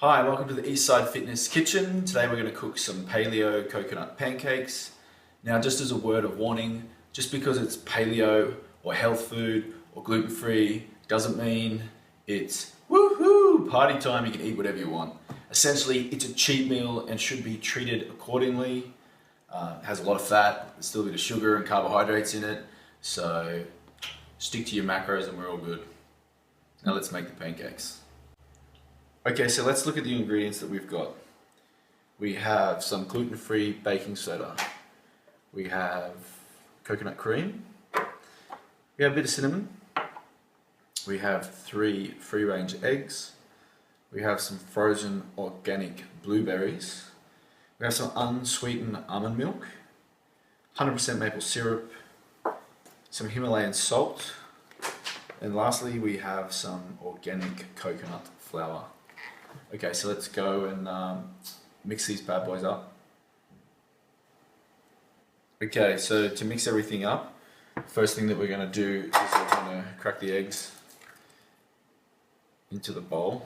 Hi, welcome to the Eastside Fitness Kitchen. Today we're going to cook some paleo coconut pancakes. Now, just as a word of warning, just because it's paleo or health food or gluten-free doesn't mean it's woohoo party time, you can eat whatever you want. Essentially, it's a cheat meal and should be treated accordingly. It has a lot of fat, there's still a bit of sugar and carbohydrates in it, so stick to your macros and we're all good. Now let's make the pancakes. Okay, so let's look at the ingredients that we've got. We have some gluten-free baking soda. We have coconut cream. We have a bit of cinnamon. We have 3 free-range eggs. We have some frozen organic blueberries. We have some unsweetened almond milk, 100% maple syrup, some Himalayan salt, and lastly we have some organic coconut flour. Okay, so let's go and mix these bad boys up. Okay, so to mix everything up, first thing that we're going to do is we're going to crack the eggs into the bowl.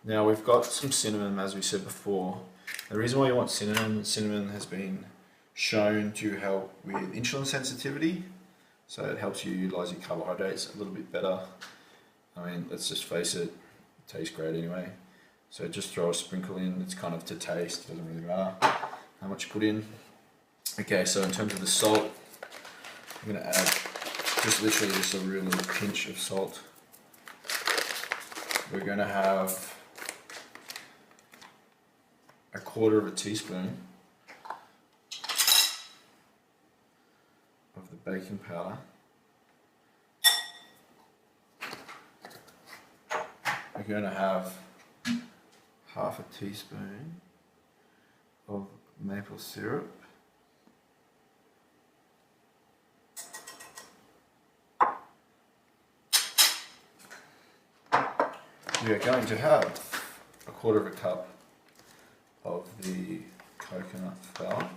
Now we've got some cinnamon, as we said before. The reason why you want cinnamon has been shown to help with insulin sensitivity, so it helps you utilize your carbohydrates a little bit better. I mean, let's just face it, it tastes great anyway. So just throw a sprinkle in, it's kind of to taste, it doesn't really matter how much you put in. Okay, so in terms of the salt, I'm going to add just literally just a real little pinch of salt. We're going to have 1/4 teaspoon of the baking powder. We're going to have 1/2 teaspoon of maple syrup. We are going to have 1/4 cup of the coconut flour.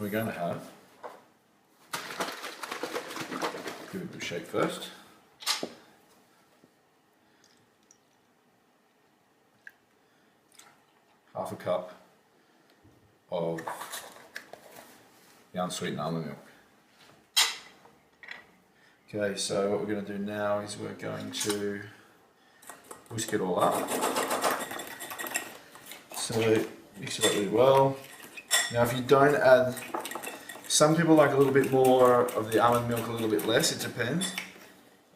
We're going to have, give it a bit of a shake first. Half a cup of the unsweetened almond milk. Okay, so what we're going to do now is we're going to whisk it all up. So mix it up really well. Now if you don't add, some people like a little bit more of the almond milk, a little bit less, it depends.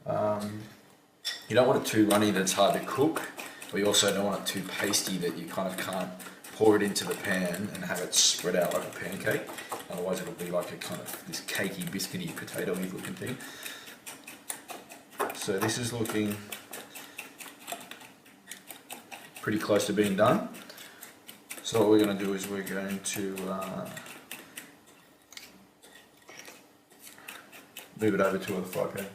You don't want it too runny that it's hard to cook, but you also don't want it too pasty that you kind of can't pour it into the pan and have it spread out like a pancake. Otherwise it'll be like a kind of this cakey, biscuity, potato-y looking thing. So this is looking pretty close to being done. So what we're going to do is we're going to move it over to the fry pan.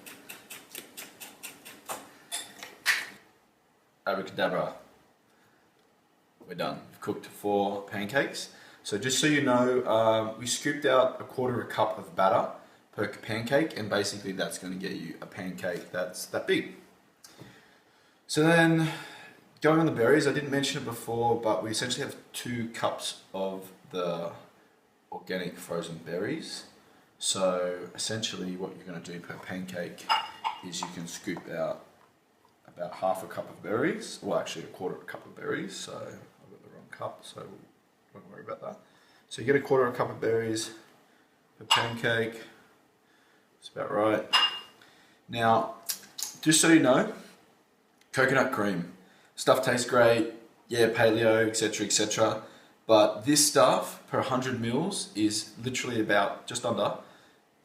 Abracadabra. We're done. We've cooked 4 pancakes. So just so you know, we scooped out 1/4 cup of batter per pancake, and basically that's going to get you a pancake that's that big. So then, going on the berries, I didn't mention it before, but we essentially have 2 cups of the organic frozen berries. So essentially what you're going to do per pancake is you can scoop out about 1/2 cup of berries, well actually 1/4 cup of berries, so I've got the wrong cup, so don't worry about that. So you get 1/4 cup of berries per pancake, that's about right. Now, just so you know, coconut cream, stuff tastes great, yeah, paleo, etc, but this stuff per 100 mils is literally about just under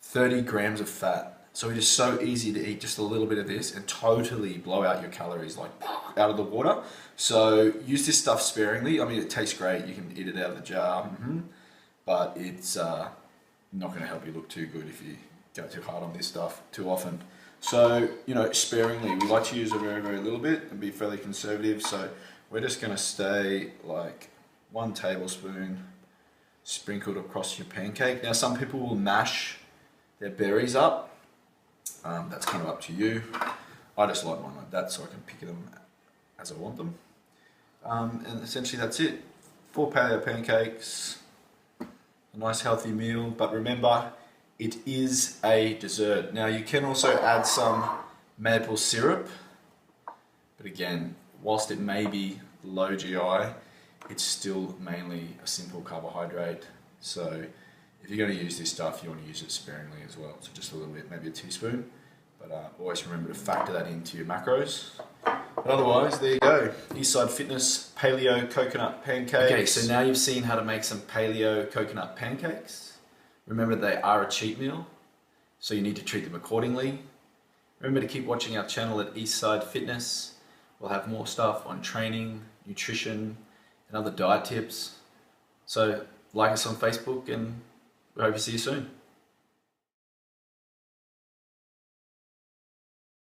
30 grams of fat. So it is so easy to eat just a little bit of this and totally blow out your calories like out of the water. So use this stuff sparingly. I mean, it tastes great. You can eat it out of the jar. but it's not going to help you look too good if you go too hard on this stuff too often. So, sparingly. We like to use a very, very little bit and be fairly conservative. So we're just going to stay like 1 tablespoon sprinkled across your pancake. Now, some people will mash their berries up. That's kind of up to you. I just like mine like that so I can pick them as I want them. And essentially that's it. 4 paleo pancakes, a nice healthy meal, but remember, it is a dessert. Now you can also add some maple syrup, but again, whilst it may be low GI, it's still mainly a simple carbohydrate. So if you're going to use this stuff, you want to use it sparingly as well. So just a little bit, maybe a teaspoon, but always remember to factor that into your macros. But otherwise, there you go. Eastside Fitness Paleo Coconut Pancakes. Okay, so now you've seen how to make some Paleo Coconut Pancakes. Remember, they are a cheat meal, so you need to treat them accordingly. Remember to keep watching our channel at Eastside Fitness. We'll have more stuff on training, nutrition, and other diet tips. So like us on Facebook, and we hope to see you soon.